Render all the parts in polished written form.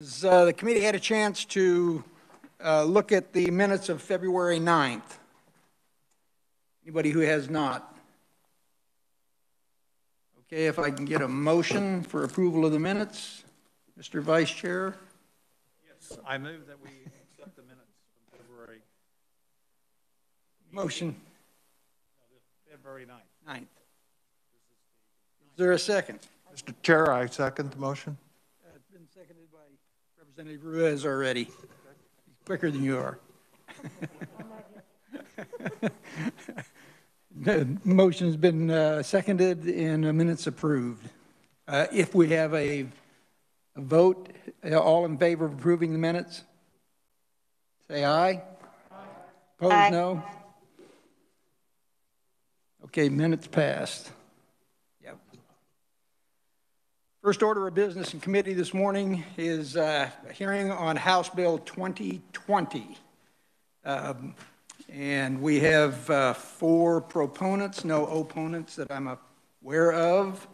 The committee had a chance to look at the minutes of February 9th. Anybody who has not? Okay, if I can get a motion for approval of the minutes, Mr. Vice Chair. Yes, I move that we accept the minutes from February. Motion. February 9th. 9th. Is there a second? Mr. Chair, I second the motion. It's been seconded by Representative Ruiz already. He's quicker than you are. The motion's been seconded and the minutes approved. If we have a vote, all in favor of approving the minutes, say aye. Aye. Opposed, aye. No. Okay, minutes passed. Yep. First order of business in committee this morning is a hearing on House Bill 2020. And we have 4 proponents, no opponents that I'm aware of.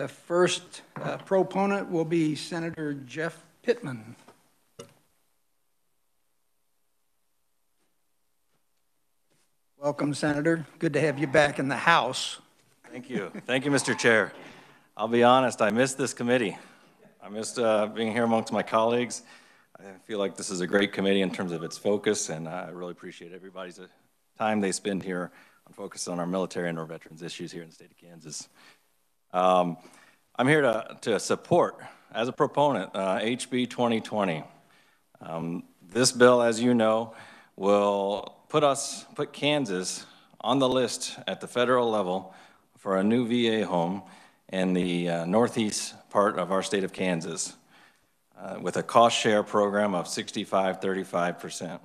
First proponent will be Senator Jeff Pittman. Welcome, Senator. Good to have you back in the House. Thank you. Thank you, Mr. Chair. I'll be honest, I missed this committee. I missed being here amongst my colleagues. I feel like this is a great committee in terms of its focus, and I really appreciate everybody's time they spend here on focus on our military and our veterans issues here in the state of Kansas. I'm here to support, as a proponent, HB 2020. This bill, as you know, will put Kansas on the list at the federal level for a new VA home in the northeast part of our state of Kansas with a cost share program of 65-35%.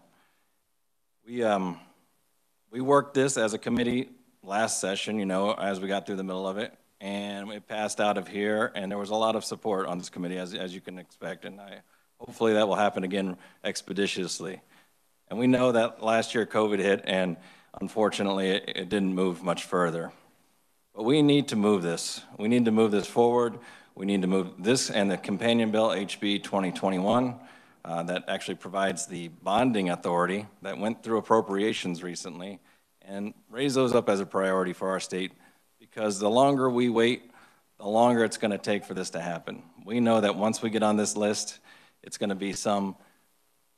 We worked this as a committee last session, you know, as we got through the middle of it, and it passed out of here, and there was a lot of support on this committee, as you can expect, and hopefully that will happen again expeditiously. And we know that last year COVID hit, and unfortunately it didn't move much further. But we need to move this. We need to move this forward. We need to move this and the companion bill, HB 2021, that actually provides the bonding authority that went through appropriations recently, and raise those up as a priority for our state, because the longer we wait, the longer it's going to take for this to happen. We know that once we get on this list, it's going to be some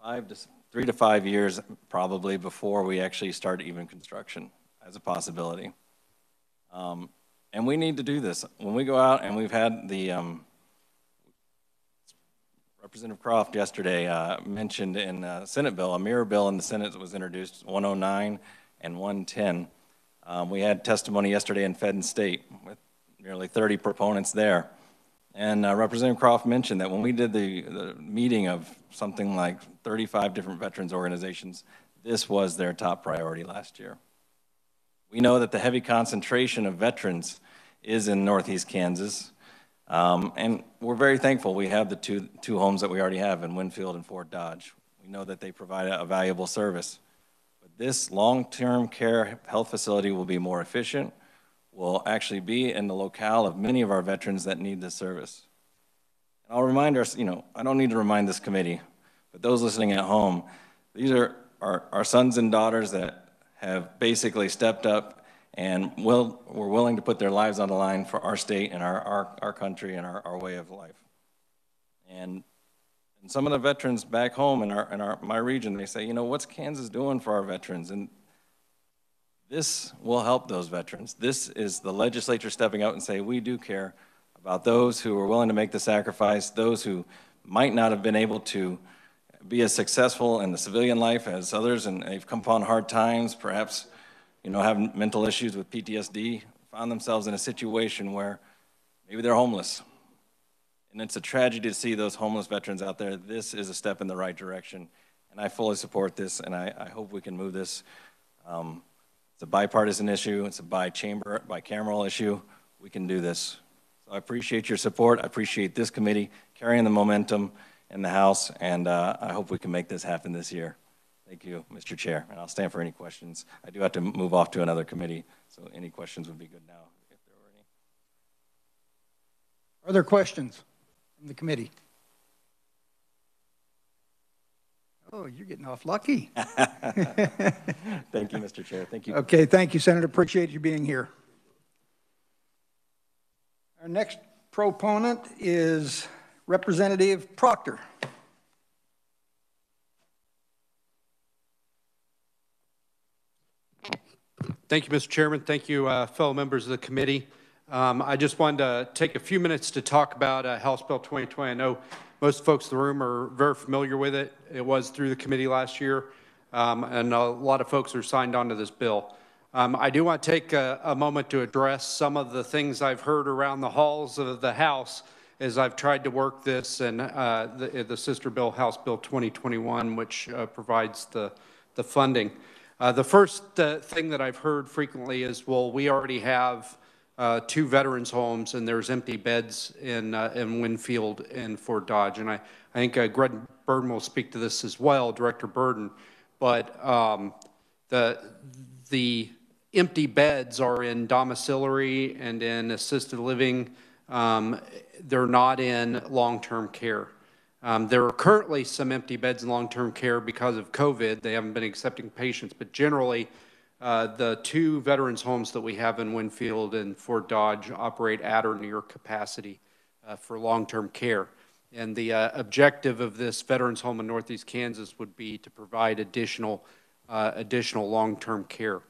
3 to 5 years probably before we actually start even construction as a possibility. And we need to do this. When we go out, and we've had the Representative Croft yesterday mentioned in Senate bill, a mirror bill in the Senate that was introduced, 109 and 110. We had testimony yesterday in Fed and State with nearly 30 proponents there. And Representative Croft mentioned that when we did the meeting of something like 35 different veterans organizations, this was their top priority last year. We know that the heavy concentration of veterans is in Northeast Kansas, and we're very thankful we have the two homes that we already have in Winfield and Fort Dodge. We know that they provide a valuable service. But this long-term care health facility will be more efficient, will actually be in the locale of many of our veterans that need this service. And I'll remind us, you know, I don't need to remind this committee, but those listening at home, these are our sons and daughters that have basically stepped up and were willing to put their lives on the line for our state and our country and our way of life. And some of the veterans back home in my region, they say, you know, what's Kansas doing for our veterans? And this will help those veterans. This is the legislature stepping out and saying, we do care about those who are willing to make the sacrifice, those who might not have been able to be as successful in the civilian life as others, and they've come upon hard times, perhaps, you know, have mental issues with PTSD, found themselves in a situation where maybe they're homeless. And it's a tragedy to see those homeless veterans out there. This is a step in the right direction, and I fully support this, and I hope we can move this. It's a bipartisan issue. It's a bicameral issue. We can do this. So I appreciate your support. I appreciate this committee carrying the momentum in the House, and I hope we can make this happen this year. Thank you, Mr. Chair, and I'll stand for any questions. I do have to move off to another committee, so any questions would be good now, if there were any. Are there questions from the committee? Oh, you're getting off lucky. Thank you, Mr. Chair. Thank you. Okay, thank you, Senator. Appreciate you being here. Our next proponent is Representative Proctor. Thank you, Mr. Chairman. Thank you, fellow members of the committee. I just wanted to take a few minutes to talk about House Bill 2020. I know most folks in the room are very familiar with it. It was through the committee last year, and a lot of folks are signed on to this bill. I do want to take a moment to address some of the things I've heard around the halls of the House as I've tried to work this and the sister bill, House Bill 2021, which provides the funding. The first thing that I've heard frequently is, well, we already have 2 veterans homes and there's empty beds in Winfield and Fort Dodge. And I think Greg Burden will speak to this as well, Director Burden. But the empty beds are in domiciliary and in assisted living. They're not in long-term care. There are currently some empty beds in long-term care because of COVID. They haven't been accepting patients, but generally the 2 veterans homes that we have in Winfield and Fort Dodge operate at or near capacity for long-term care. And the objective of this veterans home in Northeast Kansas would be to provide additional long-term care.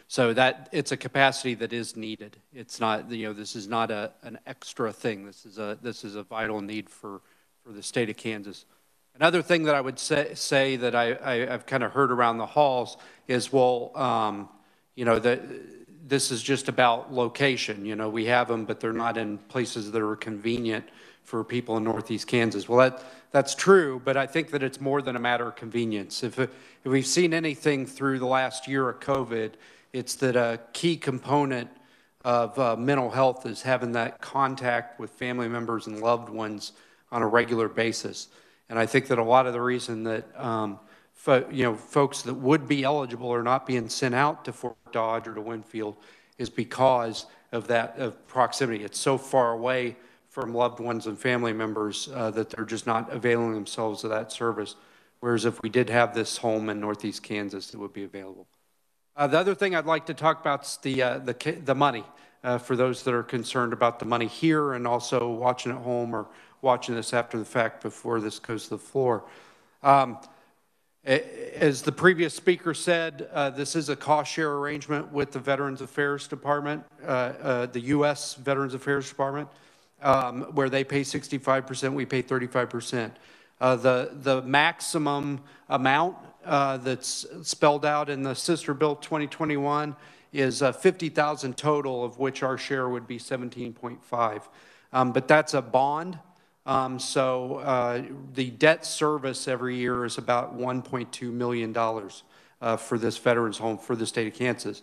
So that it's a capacity that is needed. It's not, this is not an extra thing. This is a vital need for the state of Kansas. Another thing that I would say that I've kind of heard around the halls is, well, this is just about location. We have them, but they're not in places that are convenient for people in Northeast Kansas. Well, that's true, but I think that it's more than a matter of convenience. If we've seen anything through the last year of COVID, it's that a key component of mental health is having that contact with family members and loved ones on a regular basis. And I think that a lot of the reason that folks that would be eligible are not being sent out to Fort Dodge or to Winfield is because of that proximity. It's so far away from loved ones and family members that they're just not availing themselves of that service. Whereas if we did have this home in Northeast Kansas, it would be available. The other thing I'd like to talk about is the money for those that are concerned about the money here and also watching at home or watching this after the fact before this goes to the floor. As the previous speaker said, this is a cost share arrangement with the Veterans Affairs Department, the U.S. Veterans Affairs Department, where they pay 65%, we pay 35%. The maximum amount that's spelled out in the Sister Bill 2021 is $50,000 total, of which our share would be 17.5. But that's a bond. So the debt service every year is about $1.2 million for this veterans home for the state of Kansas.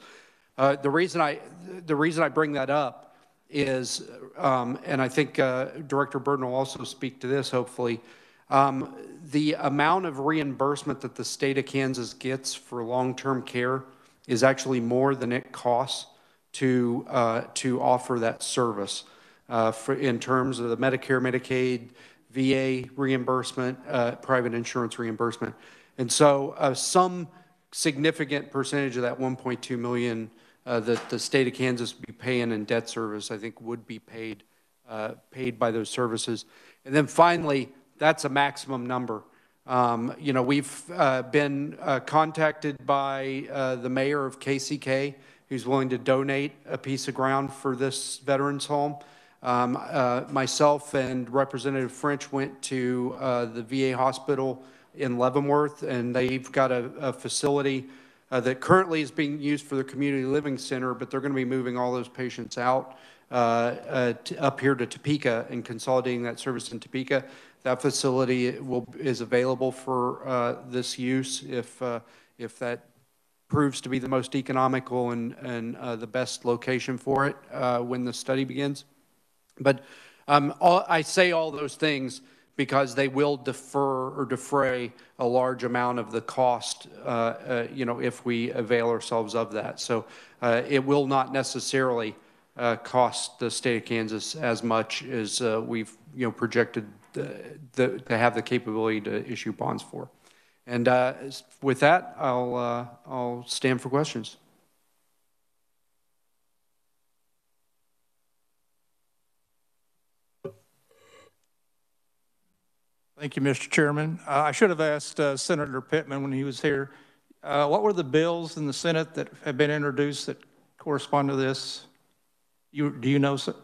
The reason I bring that up is, and I think Director Burden will also speak to this hopefully, the amount of reimbursement that the state of Kansas gets for long-term care is actually more than it costs to offer that service. In terms of the Medicare, Medicaid, VA reimbursement, private insurance reimbursement. And so some significant percentage of that $1.2 million that the state of Kansas would be paying in debt service, I think would be paid by those services. And then finally, that's a maximum number. We've been contacted by the mayor of KCK, who's willing to donate a piece of ground for this veterans home. Myself and Representative French went to the VA hospital in Leavenworth, and they've got a facility that currently is being used for the community living center, but they're going to be moving all those patients out up here to Topeka and consolidating that service in Topeka. That facility is available for this use if that proves to be the most economical and the best location for it when the study begins. But I say all those things because they will defer or defray a large amount of the cost, if we avail ourselves of that. So it will not necessarily cost the state of Kansas as much as we've projected to have the capability to issue bonds for. And with that, I'll stand for questions. Thank you, Mr. Chairman. I should have asked Senator Pittman when he was here, what were the bills in the Senate that have been introduced that correspond to this? Do you know, sir?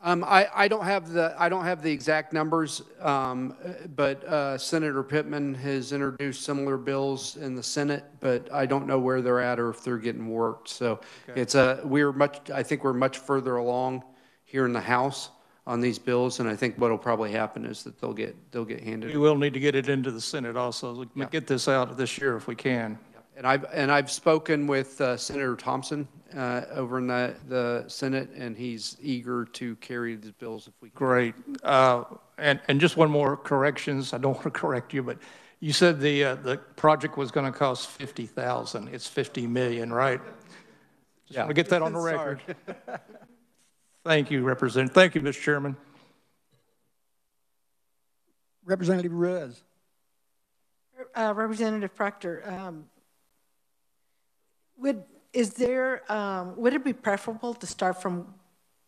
I don't have the exact numbers, but Senator Pittman has introduced similar bills in the Senate, but I don't know where they're at or if they're getting worked. So okay. I think we're much further along here in the House on these bills, and I think what'll probably happen is that they'll get handed. We will need to get it into the Senate also. We can get this out this year if we can. And I've spoken with Senator Thompson over in the Senate, and he's eager to carry these bills if we can. Great. And just one more corrections. I don't want to correct you, but you said the project was going to cost $50,000. It's $50 million, right? Just want to get that on the record. Thank you, Representative. Thank you, Mr. Chairman. Representative Ruiz. Representative Proctor, would it be preferable to start from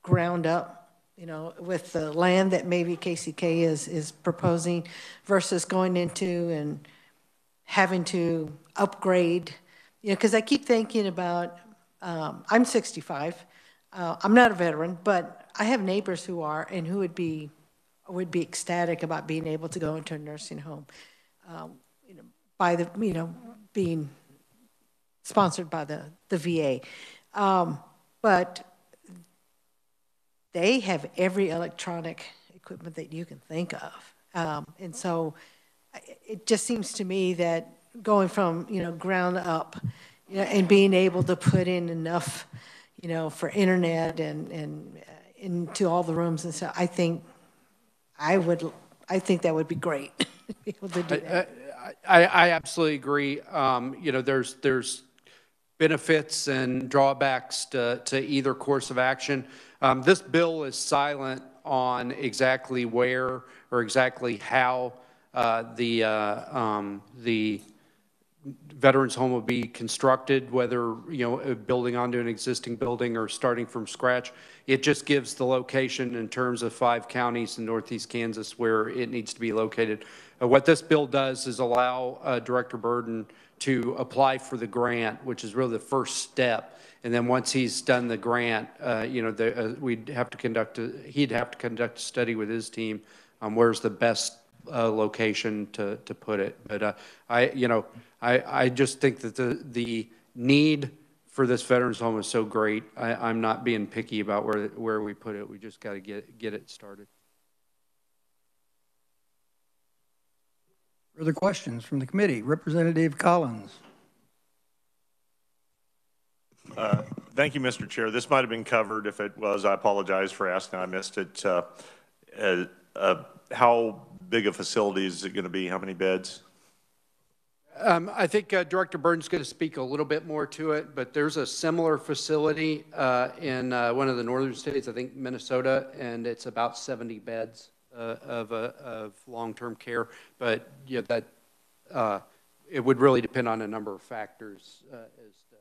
ground up, with the land that maybe KCK is proposing versus going into and having to upgrade? Because I keep thinking about, I'm 65. I'm not a veteran, but I have neighbors who are and who would be ecstatic about being able to go into a nursing home, being sponsored by the VA. But they have every electronic equipment that you can think of. And so it just seems to me that going from, ground up, and being able to put in enough, for internet and into all the rooms and stuff, I think that would be great to be able to do that. I absolutely agree. There's benefits and drawbacks to either course of action. This bill is silent on exactly where or exactly how the veterans home will be constructed, whether building onto an existing building or starting from scratch. It just gives the location in terms of 5 counties in Northeast Kansas where it needs to be located. What this bill does is allow Director Burden to apply for the grant, which is really the first step. And then once he's done the grant, he'd have to conduct a study with his team on where's the best location to put it. But I just think that the need for this veterans home is so great. I'm not being picky about where we put it. We just got to get it started. Further questions from the committee? Representative Collins. Thank you, Mr. Chair. This might have been covered. If it was, I apologize for asking. I missed it. How big a facility is it going to be? How many beds? I think Director Burden's going to speak a little bit more to it, but there's a similar facility in one of the northern states, I think Minnesota, and it's about 70 beds of long-term care. But that it would really depend on a number of factors as to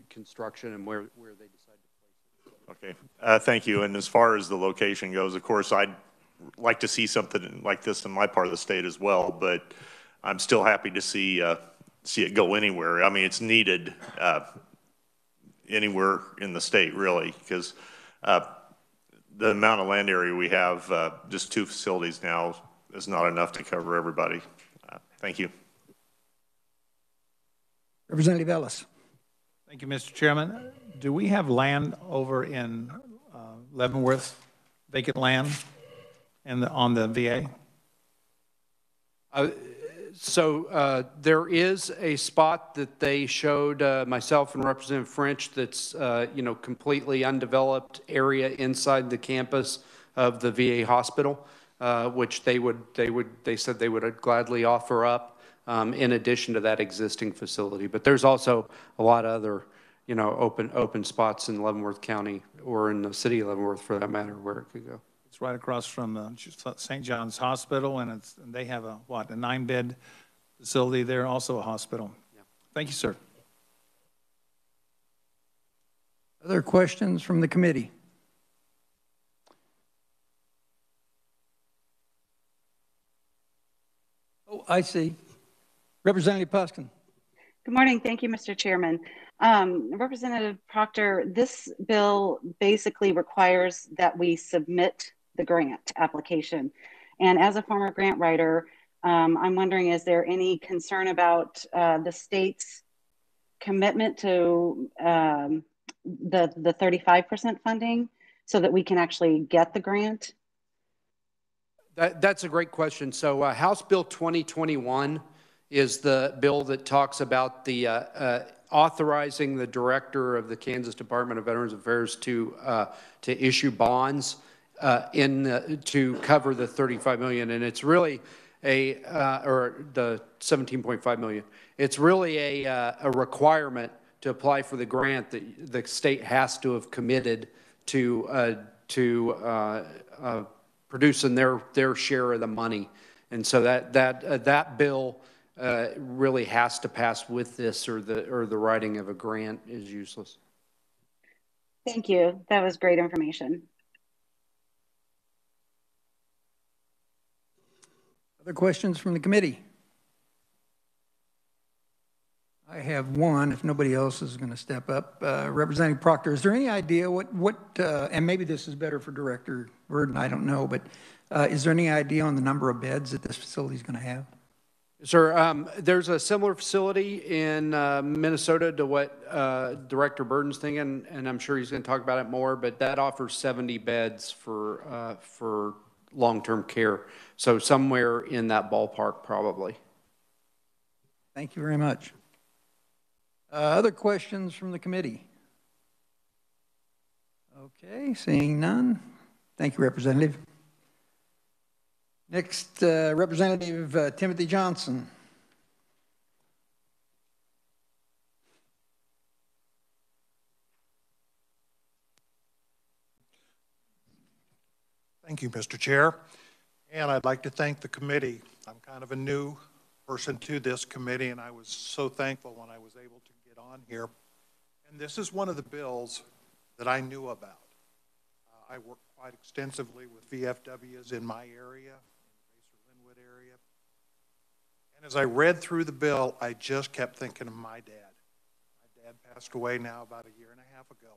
construction and where they decide to place it. Okay, thank you. And as far as the location goes, of course, I'd like to see something like this in my part of the state as well, but I'm still happy to see it go anywhere. I mean, it's needed anywhere in the state, really, because the amount of land area we have, just 2 facilities now, is not enough to cover everybody. Thank you. Representative Ellis. Thank you, Mr. Chairman. Do we have land over in Leavenworth, vacant land, on the VA? So there is a spot that they showed myself and Representative French that's completely undeveloped area inside the campus of the VA hospital, which they said they would gladly offer up in addition to that existing facility. But there's also a lot of other open spots in Leavenworth County or in the city of Leavenworth for that matter where it could go. It's right across from St. John's Hospital, and they have a 9-bed facility there, also a hospital. Yeah. Thank you, sir. Other questions from the committee? Oh, I see. Representative Puskin. Good morning. Thank you, Mr. Chairman. Representative Proctor, this bill basically requires that we submit the grant application. And as a former grant writer, I'm wondering, is there any concern about the state's commitment to the 35% funding so that we can actually get the grant? That's a great question. So House Bill 2021 is the bill that talks about the authorizing the director of the Kansas Department of Veterans Affairs to issue bonds to cover the $35 million, and it's really or the $17.5 million. It's really a requirement to apply for the grant that the state has to have committed to producing their share of the money, and so that bill really has to pass with this, or the writing of a grant is useless. Thank you. That was great information. Other questions from the committee? I have one, if nobody else is going to step up. Representative Proctor, is there any idea and maybe this is better for Director Burden, I don't know, but is there any idea on the number of beds that this facility is going to have? Sir, there's a similar facility in Minnesota to what Director Burden's thinking, and I'm sure he's going to talk about it more, but that offers 70 beds for long-term care. So somewhere in that ballpark, probably. Thank you very much. Other questions from the committee? Okay, seeing none. Thank you, Representative. Next, Representative Timothy Johnson. Thank you, Mr. Chair. And I'd like to thank the committee. I'm kind of a new person to this committee, and I was so thankful when I was able to get on here. And this is one of the bills that I knew about. I work quite extensively with VFWs in my area, area. And as I read through the bill, I just kept thinking of my dad. My dad passed away now about a year and a half ago.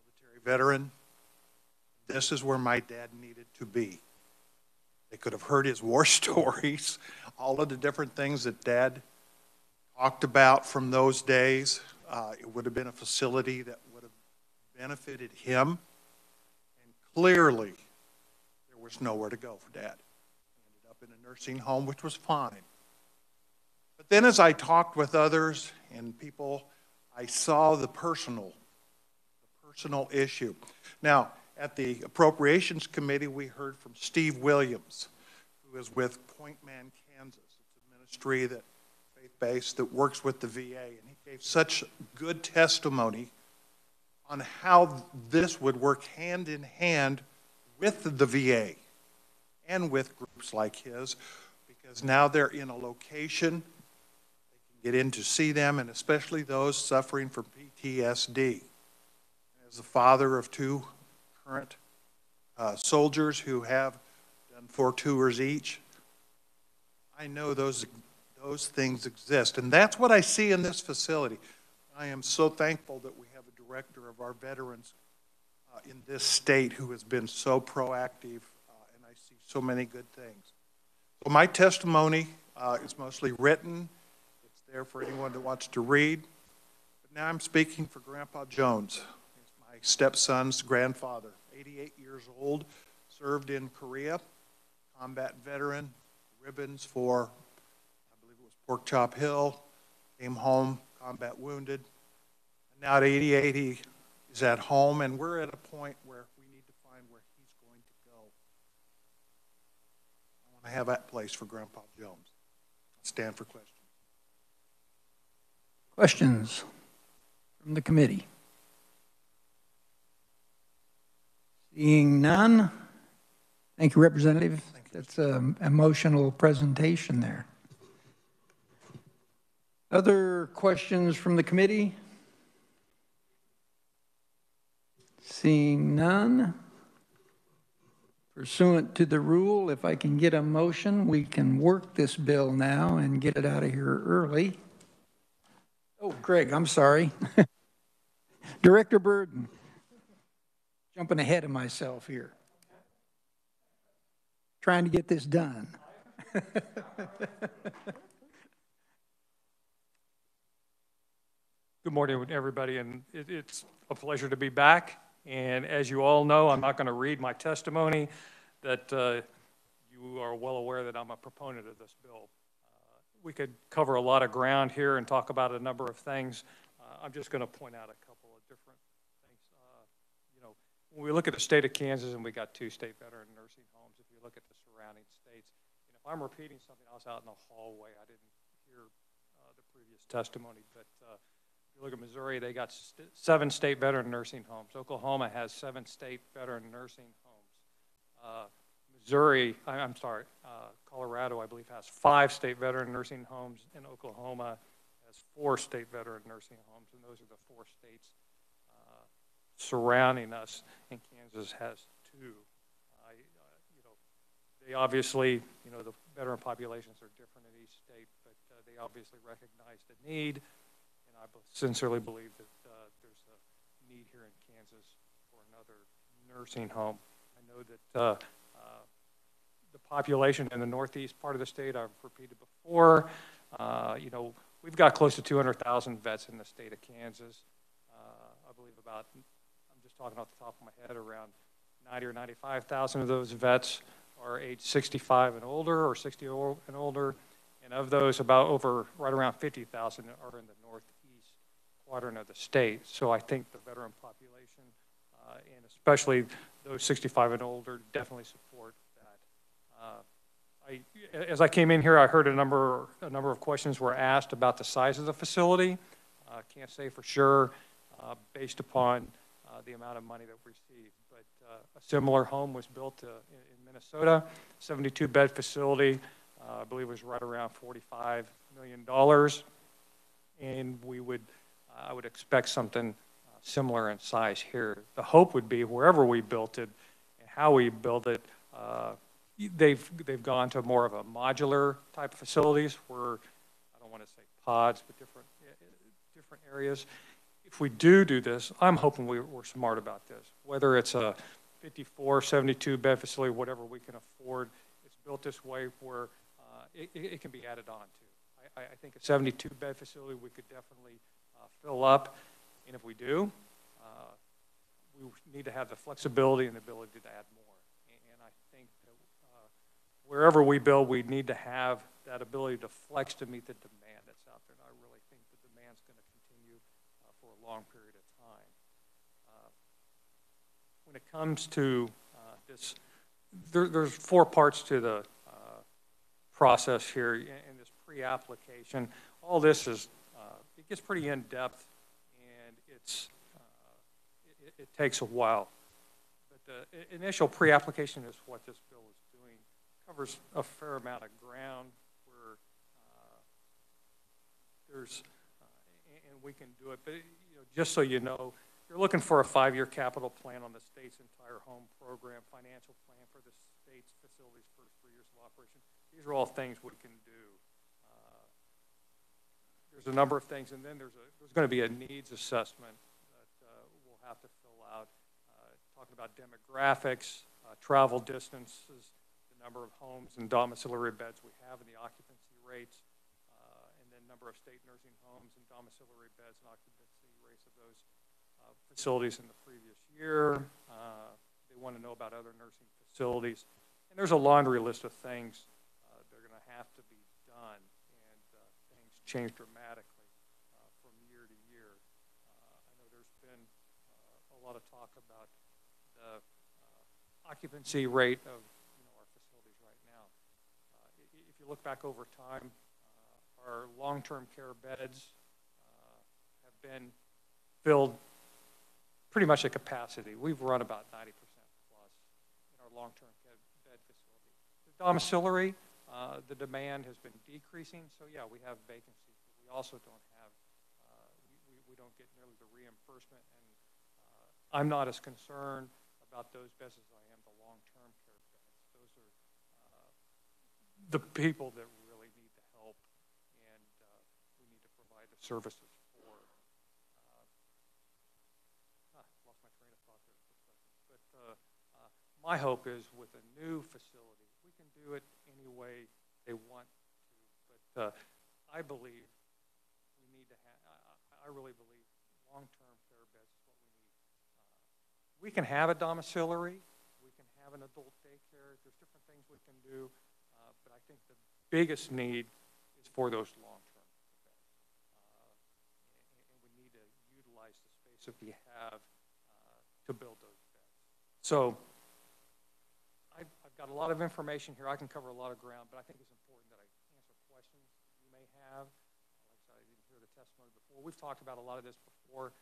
Military veteran. This is where my dad needed to be. They could have heard his war stories, all of the different things that Dad talked about from those days. It would have been a facility that would have benefited him. And clearly, there was nowhere to go for Dad. In a nursing home, which was fine. But then as I talked with others and people, I saw the personal issue. Now, at the Appropriations Committee, we heard from Steve Williams, who is with Point Man, Kansas. It's a ministry that faith-based that works with the VA, and he gave such good testimony on how this would work hand in hand with the VA and with groups like his, because now they're in a location, they can get in to see them, and especially those suffering from PTSD. As the father of 2 current soldiers who have done 4 tours each, I know those things exist, and that's what I see in this facility. I am so thankful that we have a director of our veterans in this state who has been so proactive, and I see so many good things. So my testimony is mostly written. It's there for anyone that wants to read. But now I'm speaking for Grandpa Jones. He's my stepson's grandfather, 88 years old, served in Korea, combat veteran, ribbons for, I believe it was Pork Chop Hill, came home, combat wounded. And now at 88, he is at home, and we're at a point where we need to find where he's going to go. I want to have that place for Grandpa Jones. I'll stand for questions. Questions from the committee? Seeing none, Thank you, Representative. That's an emotional presentation there. Other questions from the committee? Seeing none. Pursuant to the rule, if I can get a motion, we can work this bill now and get it out of here early. Oh, Greg, I'm sorry. Director Burden. Jumping ahead of myself here. Trying to get this done. Good morning, everybody, and it's a pleasure to be back. And as you all know, I'm not going to read my testimony, that you are well aware that I'm a proponent of this bill. We could cover a lot of ground here and talk about a number of things. I'm just going to point out a couple of different things. You know, when we look at the state of Kansas, and we got 2 state veteran nursing homes, if you look at the surrounding states, and if I'm repeating something, I was out in the hallway. I didn't hear the previous testimony, but if you look at Missouri, they got 7 state veteran nursing homes. Oklahoma has 7 state veteran nursing homes. Colorado, I believe, has 5 state veteran nursing homes, and Oklahoma has 4 state veteran nursing homes, and those are the 4 states surrounding us, and Kansas has 2. You know, they obviously, you know, the veteran populations are different in each state, but they obviously recognize the need. I sincerely believe that there's a need here in Kansas for another nursing home. I know that the population in the northeast part of the state, I've repeated before, you know, we've got close to 200,000 vets in the state of Kansas. I believe about, I'm just talking off the top of my head, around 90 or 95,000 of those vets are age 65 and older, or 60 and older. And of those, right around 50,000 are in the northeast quadrant of the state. So I think the veteran population, and especially those 65 and older, definitely support that. As I came in here, I heard a number of questions were asked about the size of the facility. Can't say for sure based upon the amount of money that we received, but a similar home was built in Minnesota, 72-bed facility. I believe it was right around $45 million, and I would expect something similar in size here. The hope would be wherever we built it and how we built it, they've gone to more of a modular type of facilities where, I don't want to say pods, but different areas. If we do this, I'm hoping we're smart about this. Whether it's a 54, 72-bed facility, whatever we can afford, it's built this way where it can be added on to. I think a 72-bed facility we could definitely fill up, and if we do, we need to have the flexibility and the ability to add more. And I think that wherever we build, we need to have that ability to flex to meet the demand that's out there. And I really think the demand's going to continue for a long period of time. When it comes to this, there's 4 parts to the process here in this pre-application. All this is, it gets pretty in-depth, and it takes a while. But the initial pre-application is what this bill is doing. It covers a fair amount of ground where and we can do it. But you know, just so you know, you're looking for a 5-year capital plan on the state's entire home program, financial plan for the state's facilities' first 3 years of operation. These are all things we can do. There's a number of things, and then there's going to be a needs assessment that we'll have to fill out, talking about demographics, travel distances, the number of homes and domiciliary beds we have, and the occupancy rates, and then number of state nursing homes and domiciliary beds and occupancy rates of those facilities in the previous year. They want to know about other nursing facilities. And there's a laundry list of things that are going to have to be done, and things change dramatically from year to year. I know there's been a lot of talk about the occupancy rate of our facilities right now. If you look back over time, our long-term care beds have been filled pretty much at capacity. We've run about 90% plus in our long-term care beds the domiciliary, the demand has been decreasing, so yeah, we have vacancies, but we also don't have, we don't get nearly the reimbursement, and I'm not as concerned about those beds as I am the long-term care beds. Those are the people that really need the help, and we need to provide the services for. Lost my train of thought there for a second. But my hope is with a new facility, we can do it any way they want to. But I believe we need to have, I really believe long-term care beds is what we need. We can have a domiciliary, we can have an adult daycare, there's different things we can do, but I think the biggest need is for those long-term beds. And we need to utilize the space that we have to build those beds. So I've got a lot of information here. I can cover a lot of ground, but I think it's important that I answer questions you may have. Like I said, I didn't hear the testimony before. We've talked about a lot of this before,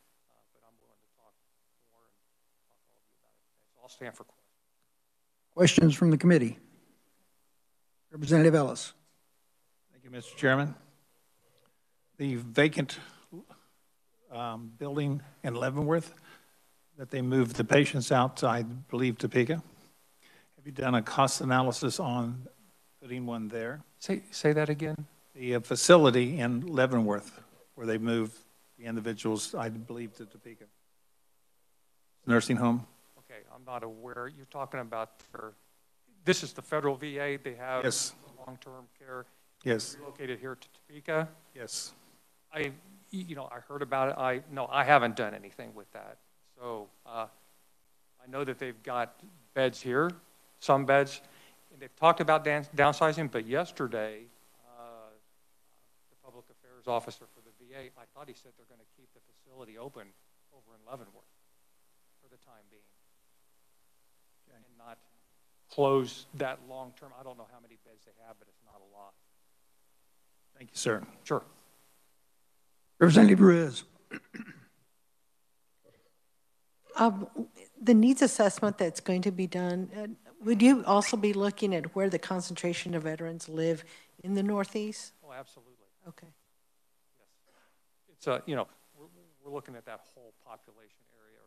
but I'm willing to talk more and talk to all of you about it today. So I'll stand for questions. Questions from the committee? Representative Ellis. Thank you, Mr. Chairman. The vacant building in Leavenworth that they moved the patients out, I believe, Topeka. Have you done a cost analysis on putting one there? Say that again. The facility in Leavenworth where they moved the individuals, I believe, to Topeka. Nursing home. Okay, I'm not aware. You're talking about this is the federal VA. They have yes. long-term care. Yes. Located here to Topeka. Yes. I heard about it. I haven't done anything with that. So I know that they've got beds here, some beds, and they've talked about downsizing, but yesterday, the public affairs officer for the VA, I thought he said they're going to keep the facility open over in Leavenworth for the time being. Okay. And not close that long term. I don't know how many beds they have, but it's not a lot. Thank you, sir. Sure. Representative Ruiz. The needs assessment that's going to be done, would you also be looking at where the concentration of veterans live in the Northeast? Oh, absolutely. Okay. Yes. It's we're looking at that whole population area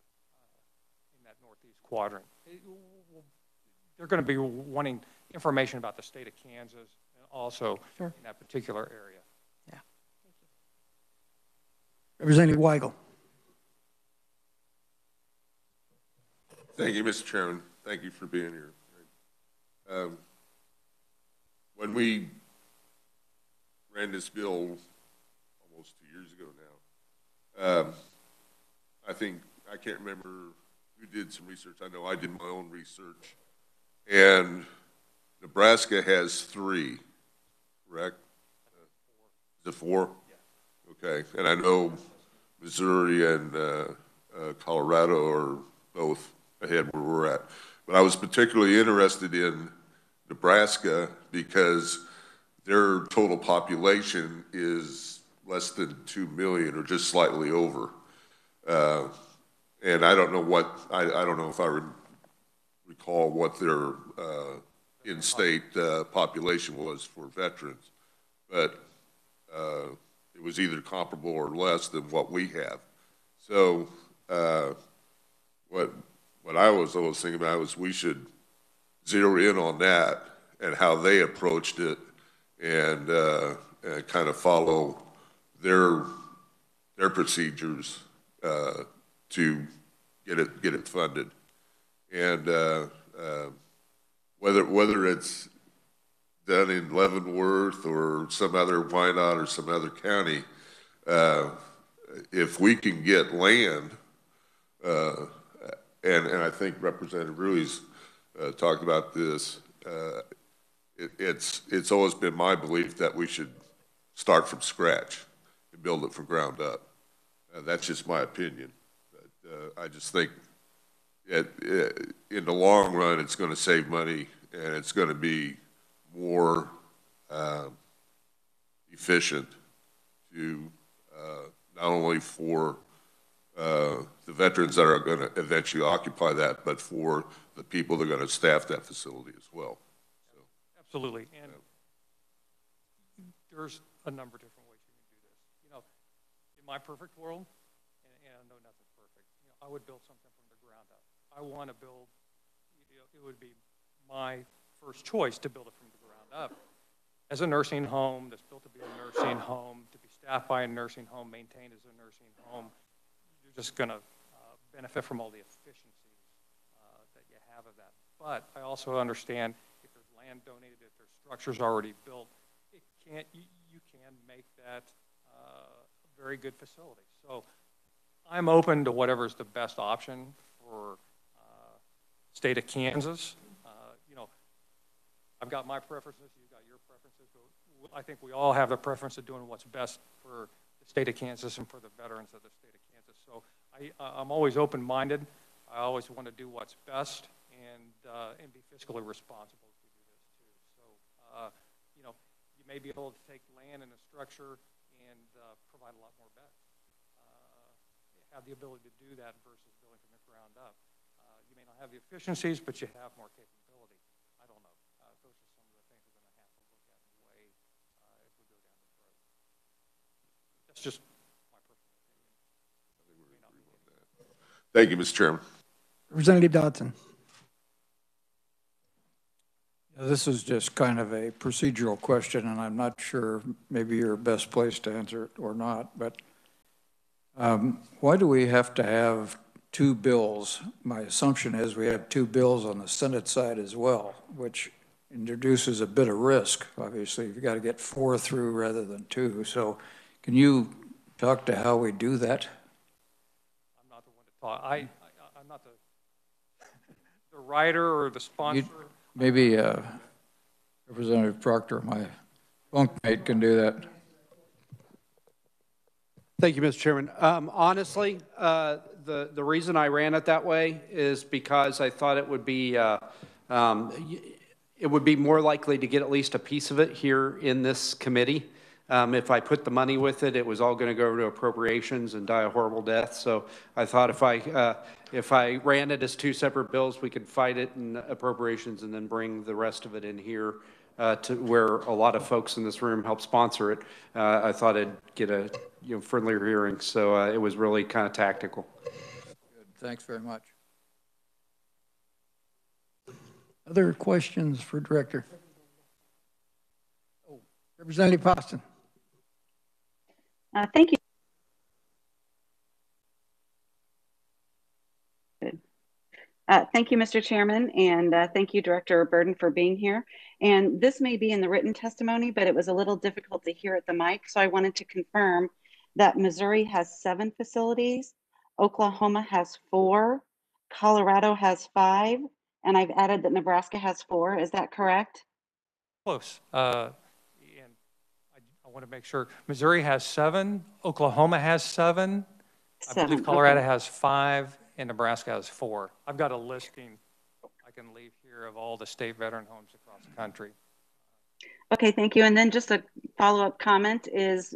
in that Northeast quadrant. They're going to be wanting information about the state of Kansas and also in that particular area. Yeah. Thank you. Representative Weigel. Thank you, Mr. Chairman. Thank you for being here. When we ran this bill almost 2 years ago now, I can't remember who did some research. I know I did my own research. And Nebraska has 3, correct? Is it 4? Yeah. Okay. And I know Missouri and Colorado are both ahead where we're at. But I was particularly interested in Nebraska because their total population is less than 2 million or just slightly over. And I don't know what, I don't know if I recall what their in-state population was for veterans, but it was either comparable or less than what we have. So what I was always thinking about was we should zero in on that and how they approached it and kind of follow their procedures to get it funded. And whether it's done in Leavenworth or some other Wyandotte or some other county, if we can get land, and I think Representative Ruiz talked about this, it's always been my belief that we should start from scratch and build it from ground up. That's just my opinion. But, I just think in the long run, it's going to save money and it's going to be more efficient to not only for the veterans that are going to eventually occupy that, but for the people that are going to staff that facility as well. So, Absolutely. And there's a number of different ways you can do this. You know, in my perfect world, and I know nothing's perfect, you know, I would build something from the ground up. I want to build, you know, it would be my first choice to build it from the ground up. As a nursing home that's built to be a nursing home, to be staffed by a nursing home, maintained as a nursing home, you're just going to benefit from all the efficiencies that you have of that. But I also understand if there's land donated, if there's structures already built, you can make that a very good facility. So I'm open to whatever's the best option for state of Kansas. You know, I've got my preferences, you've got your preferences, but I think we all have the preference of doing what's best for the state of Kansas and for the veterans of the state of Kansas. So I'm always open-minded. I always want to do what's best and be fiscally responsible as we do this too. So, you know, you may be able to take land and a structure and provide a lot more beds. Have the ability to do that versus building from the ground up. You may not have the efficiencies, but you have more capability. I don't know. Those are some of the things we're going to have to look at and weigh as we go down this road. That's just my personal opinion. I think we're going to agree on that. Thank you, Mr. Chairman. Representative Dodson. This is just kind of a procedural question, and I'm not sure maybe you're best placed to answer it or not, but why do we have to have two bills? My assumption is we have two bills on the Senate side as well, which introduces a bit of risk. Obviously, you've got to get 4 through rather than 2. So can you talk to how we do that? I'm not the one to talk. I'm not the writer or the sponsor. Maybe Representative Proctor, my bunkmate, can do that. Thank you, Mr. Chairman. Honestly, the reason I ran it that way is because I thought it would be more likely to get at least a piece of it here in this committee. If I put the money with it, it was all going to go to appropriations and die a horrible death. So I thought if I ran it as 2 separate bills, we could fight it in appropriations and then bring the rest of it in here to where a lot of folks in this room help sponsor it. I thought I'd get a friendlier hearing. So it was really kind of tactical. Good. Thanks very much. Other questions for Director? Oh, Representative Poston. Thank you. Thank you, Mr. Chairman, and thank you, Director Burden, for being here. And this may be in the written testimony, but it was a little difficult to hear at the mic, so I wanted to confirm that Missouri has 7 facilities, Oklahoma has 4, Colorado has 5, and I've added that Nebraska has 4. Is that correct? Close. And I want to make sure. Missouri has 7. Oklahoma has 7. I believe Colorado has 5. And Nebraska has 4. I've got a listing I can leave here of all the state veteran homes across the country. Okay, thank you. And then just a follow-up comment is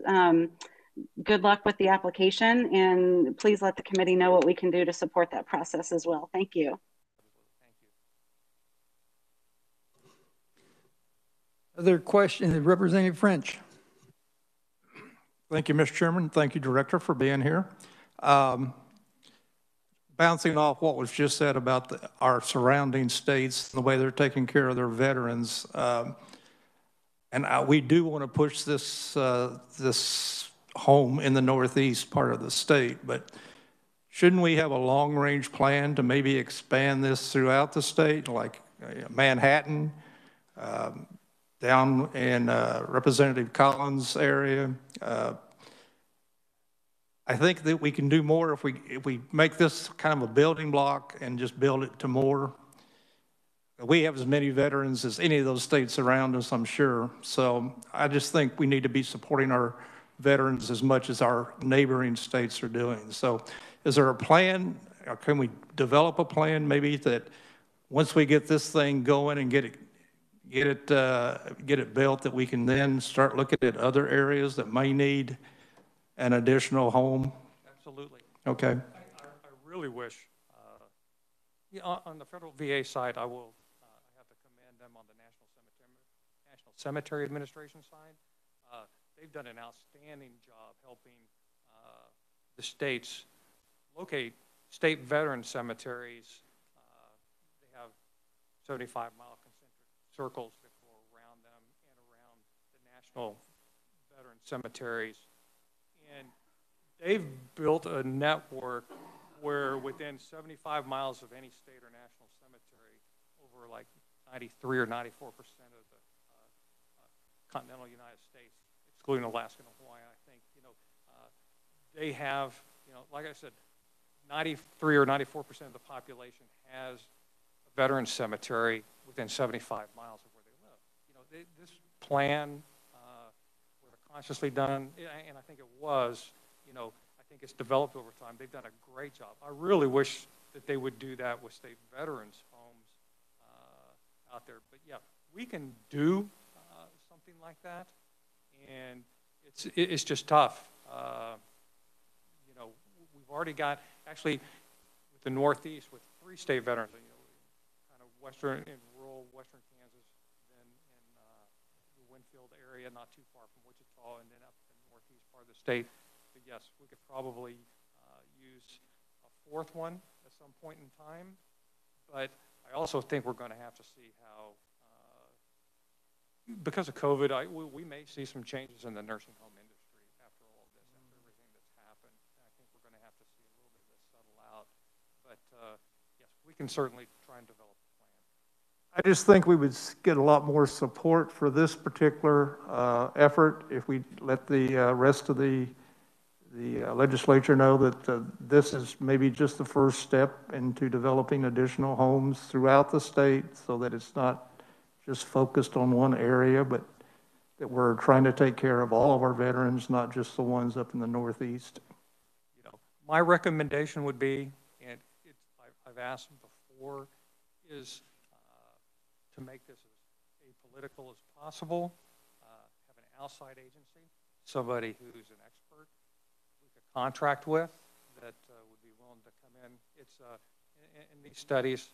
good luck with the application, and please let the committee know what we can do to support that process as well. Thank you. Thank you. Other questions? Representative French. Thank you, Mr. Chairman. Thank you, Director, for being here. Bouncing off what was just said about our surrounding states, the way they're taking care of their veterans, and we do want to push this this home in the northeast part of the state, but shouldn't we have a long-range plan to maybe expand this throughout the state, like Manhattan, down in Representative Collins' area? I think that we can do more if we make this kind of a building block and just build it to more. We have as many veterans as any of those states around us, I'm sure. So I just think we need to be supporting our veterans as much as our neighboring states are doing. So is there a plan? Or can we develop a plan maybe that once we get this thing going and get it built, that we can then start looking at other areas that may need an additional home? Absolutely. Okay. I really wish, on the federal VA side, I have to commend them on the National Cemetery Administration side. They've done an outstanding job helping the states locate state veteran cemeteries. They have 75-mile concentric circles that go around them and around the national veteran cemeteries. And they've built a network where within 75 miles of any state or national cemetery, over like 93 or 94% of the continental United States, excluding Alaska and Hawaii, I think, they have, like I said, 93 or 94% of the population has a veteran cemetery within 75 miles of where they live. This plan, was consciously done, and I think it was, I think it's developed over time. They've done a great job. I really wish that they would do that with state veterans' homes out there. But yeah, we can do something like that, and it's just tough. We've already got, actually, with the Northeast, with 3 state veterans, kind of western and rural western Kansas, then in the Winfield area, not too far from Wichita, and then up in the northeast part of the state. But yes, we could probably use a 4th one at some point in time. But I also think we're going to have to see how, because of COVID, we may see some changes in the nursing home industry after all of this, after everything that's happened. I think we're going to have to see a little bit of this settle out. But yes, we can certainly try and develop a plan. I just think we would get a lot more support for this particular effort if we let the rest of the legislature know that this is maybe just the first step into developing additional homes throughout the state, so that it's not just focused on one area, but that we're trying to take care of all of our veterans, not just the ones up in the Northeast. My recommendation would be, and I've asked before, is to make this as apolitical as possible, have an outside agency, somebody who's an expert we could contract with that would be willing to come in. It's in these studies,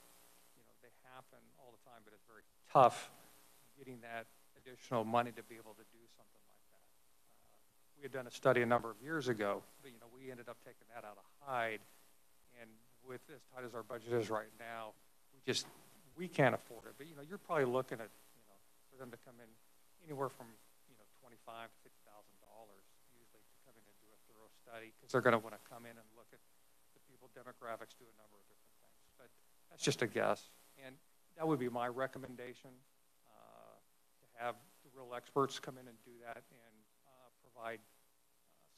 they happen all the time, but it's very tough getting that additional money to be able to do something like that. We had done a study a number of years ago, but we ended up taking that out of Hyde, and with as tight as our budget is right now, we can't afford it. But you're probably looking at for them to come in anywhere from $25,000 to $50,000 usually to come in and do a thorough study, because they're going to want to come in and look at the people demographics, do a number of different things. But that's just a guess, and that would be my recommendation, to have the real experts come in and do that and provide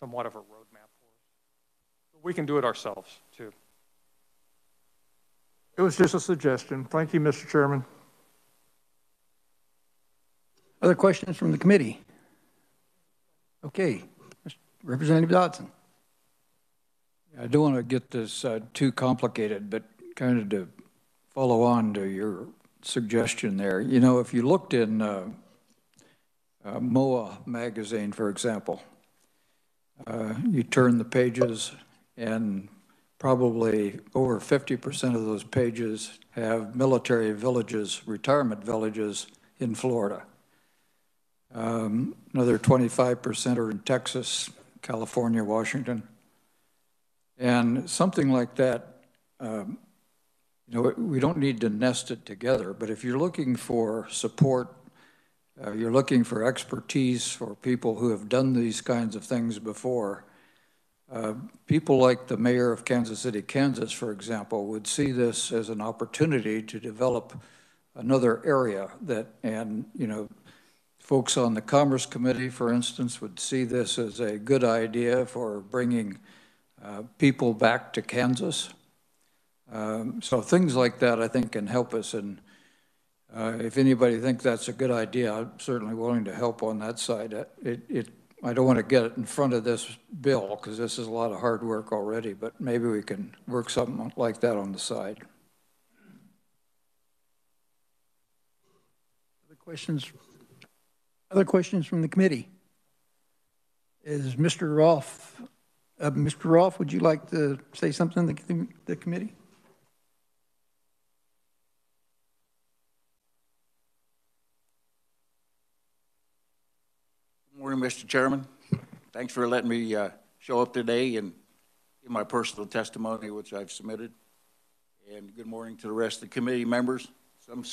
somewhat of a roadmap for us. But we can do it ourselves too. It was just a suggestion. Thank you, Mr. Chairman. Other questions from the committee? Okay, Representative Dodson. I don't want to get this too complicated, but kind of to follow on to your suggestion there. If you looked in MOA magazine, for example, you turn the pages and probably over 50% of those pages have military villages, retirement villages in Florida. Another 25% are in Texas, California, Washington. And something like that, we don't need to nest it together, but if you're looking for support, you're looking for expertise for people who have done these kinds of things before, people like the mayor of Kansas City, Kansas, for example, would see this as an opportunity to develop another area folks on the Commerce Committee, for instance, would see this as a good idea for bringing people back to Kansas. So things like that, I think, can help us. And if anybody thinks that's a good idea, I'm certainly willing to help on that side. I don't want to get it in front of this bill because this is a lot of hard work already, but maybe we can work something like that on the side. Other questions from the committee? Is Mr. Rolfe, would you like to say something to the committee? Morning, Mr. Chairman. Thanks for letting me show up today and give my personal testimony, which I've submitted. And good morning to the rest of the committee members, some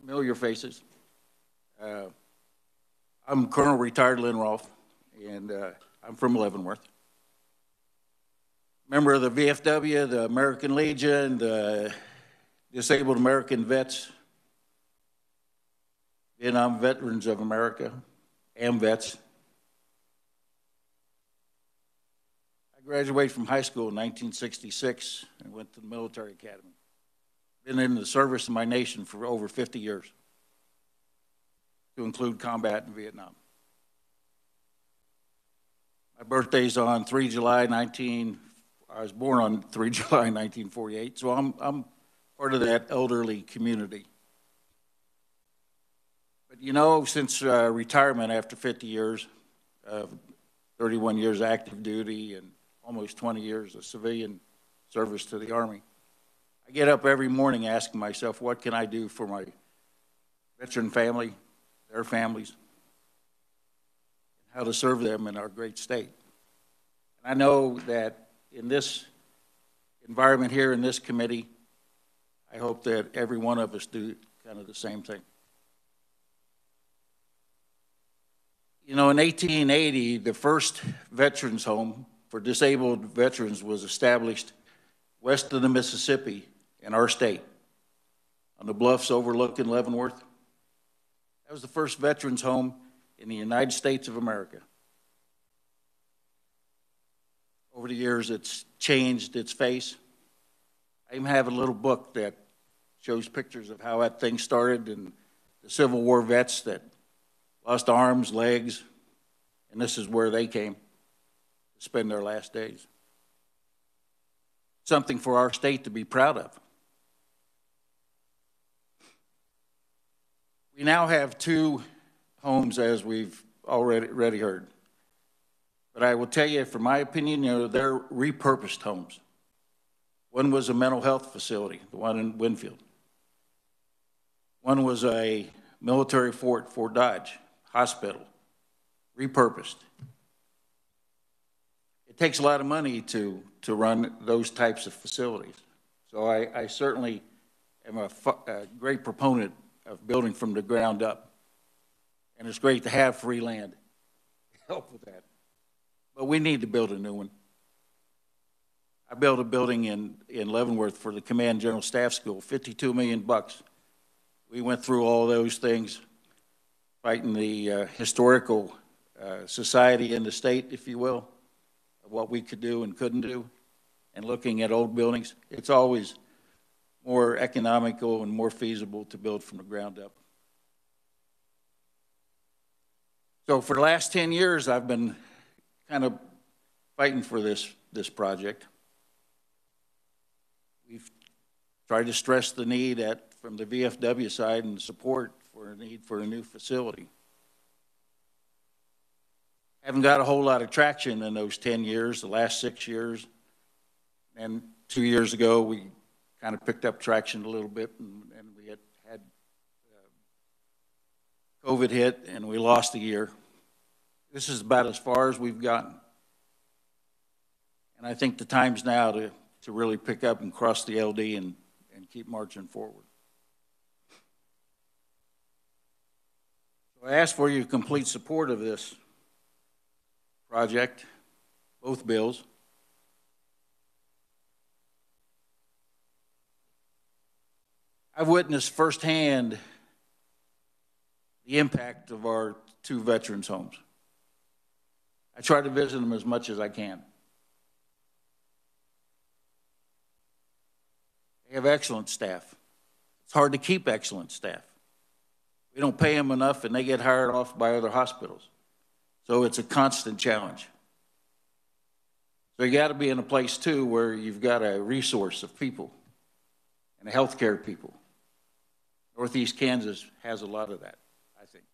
familiar faces. I'm Colonel Retired Lynn Rolfe, and I'm from Leavenworth. Member of the VFW, the American Legion, the Disabled American Vets, Vietnam Veterans of America, AMVETS. I graduated from high school in 1966 and went to the military academy. Been in the service of my nation for over 50 years, to include combat in Vietnam. My birthday's on 3 July I was born on 3 July 1948, so I'm part of that elderly community. But you know, since retirement after 50 years, 31 years active duty and almost 20 years of civilian service to the Army, I get up every morning asking myself, what can I do for my veteran family, their families, and how to serve them in our great state. And I know that in this environment here in this committee, I hope that every one of us do kind of the same thing. You know, in 1880, the first veterans home for disabled veterans was established west of the Mississippi in our state, on the bluffs overlooking Leavenworth. That was the first veterans home in the United States of America. Over the years, it's changed its face. I even have a little book that shows pictures of how that thing started and the Civil War vets that lost arms, legs, and this is where they came to spend their last days. Something for our state to be proud of. We now have 2 homes, as we've already heard. But I will tell you, from my opinion, you know, they're repurposed homes. One was a mental health facility, the one in Winfield. One was a military fort, Fort Dodge Hospital, repurposed. It takes a lot of money to run those types of facilities. So I certainly am a great proponent of building from the ground up. And it's great to have free land to help with that. But we need to build a new one. I built a building in Leavenworth for the Command General Staff School, $52 million. We went through all those things, fighting the historical society in the state, if you will, of what we could do and couldn't do, and looking at old buildings. It's always more economical and more feasible to build from the ground up. So for the last 10 years, I've been kind of fighting for this project. We've tried to stress the need from the VFW side and support for a need for a new facility. Haven't got a whole lot of traction in those 10 years, the last 6 years. And 2 years ago, we kind of picked up traction a little bit, and we had COVID hit, and we lost a year. This is about as far as we've gotten. And I think the time's now to really pick up and cross the LD and keep marching forward. So I ask for your complete support of this project, both bills. I've witnessed firsthand the impact of our 2 veterans homes. I try to visit them as much as I can. They have excellent staff. It's hard to keep excellent staff. We don't pay them enough, and they get hired off by other hospitals. So it's a constant challenge. So you got to be in a place, too, where you've got a resource of people and healthcare people. Northeast Kansas has a lot of that, I think.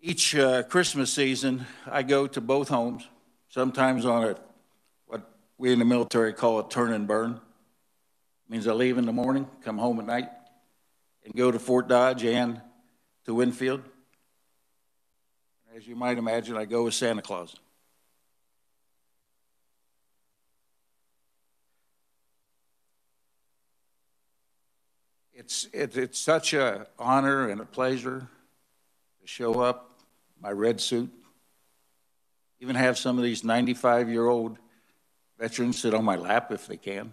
Each Christmas season, I go to both homes, sometimes on what we in the military call a turn and burn. It means I leave in the morning, come home at night, and go to Fort Dodge and to Winfield. As you might imagine, I go with Santa Claus. It's such an honor and a pleasure to show up in my red suit, even have some of these 95-year-old veterans sit on my lap if they can.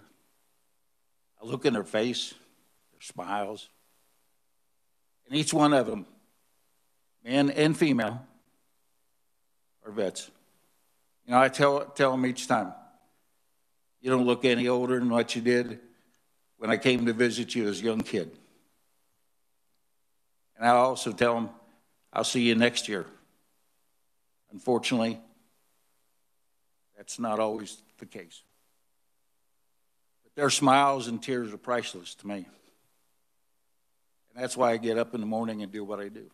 I look in their face, their smiles, and each one of them, men and female, are vets. You know, I tell them each time, you don't look any older than what you did when I came to visit you as a young kid. And I also tell them, I'll see you next year. Unfortunately, that's not always the case. But their smiles and tears are priceless to me. And that's why I get up in the morning and do what I do.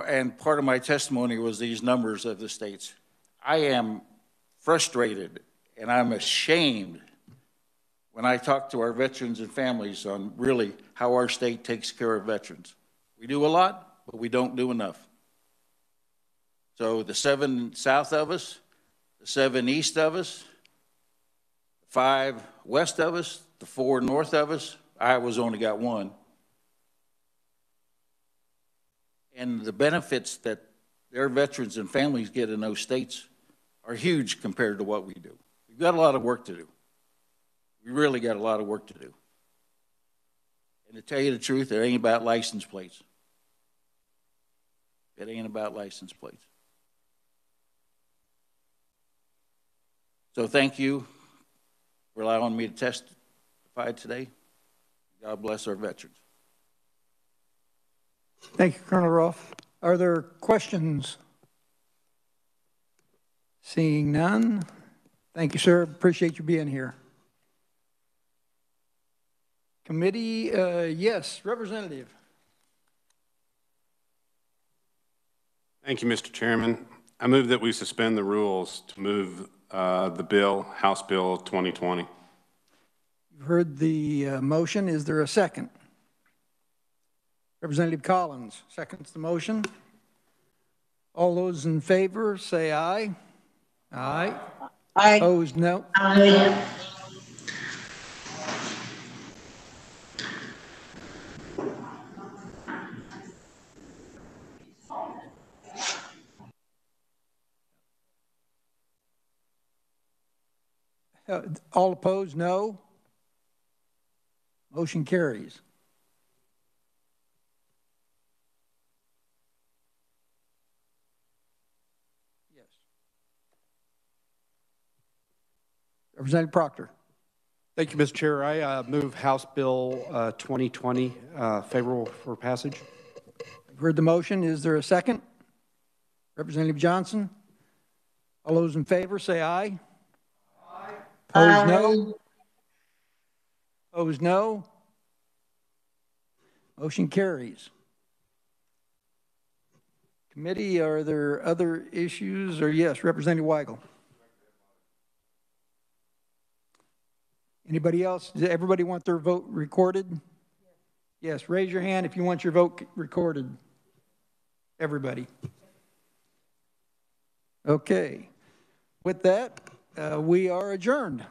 And part of my testimony was these numbers of the states. I am frustrated and I'm ashamed when I talk to our veterans and families on really how our state takes care of veterans. We do a lot, but we don't do enough. So the 7 south of us, the 7 east of us, the 5 west of us, the 4 north of us, Iowa's only got 1. And the benefits that their veterans and families get in those states are huge compared to what we do. We've got a lot of work to do. We really got a lot of work to do. And to tell you the truth, it ain't about license plates. It ain't about license plates. So thank you for allowing me to testify today. God bless our veterans. Thank you, Colonel Ruff. Are there questions? Seeing none. Thank you, sir. Appreciate you being here. Committee, yes, Representative. Thank you, Mr. Chairman. I move that we suspend the rules to move the bill, House Bill 2020. You've heard the motion. Is there a second? Representative Collins seconds the motion. All those in favor say aye. Aye. Aye. Opposed, no. Aye. All opposed, no. Motion carries. Yes. Representative Proctor. Thank you, Mr. Chair. I move House Bill 2020 favorable for passage. I've heard the motion. Is there a second? Representative Johnson. All those in favor say aye. Aye. Opposed, no. Opposed, no. Motion carries. Committee, are there other issues? Or yes, Representative Weigel. Anybody else? Does everybody want their vote recorded? Yes, raise your hand if you want your vote recorded. Everybody. Okay. With that, we are adjourned.